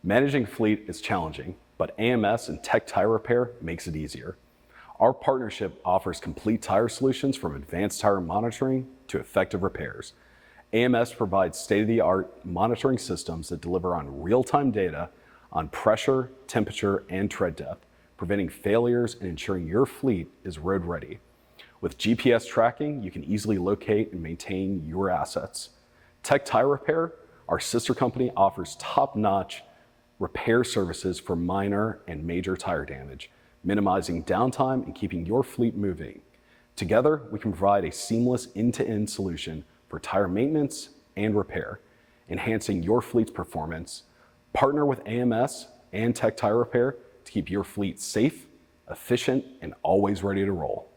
Managing fleet is challenging, but AMS and Tech Tire Repair makes it easier. Our partnership offers complete tire solutions from advanced tire monitoring to effective repairs. AMS provides state-of-the-art monitoring systems that deliver on real-time data on pressure, temperature, and tread depth, preventing failures and ensuring your fleet is road ready. With GPS tracking, you can easily locate and maintain your assets. Tech Tire Repair, our sister company, offers top-notch repair services for minor and major tire damage, minimizing downtime and keeping your fleet moving. Together, we can provide a seamless end-to-end solution for tire maintenance and repair, enhancing your fleet's performance. Partner with AMS and Tech Tire Repair to keep your fleet safe, efficient, and always ready to roll.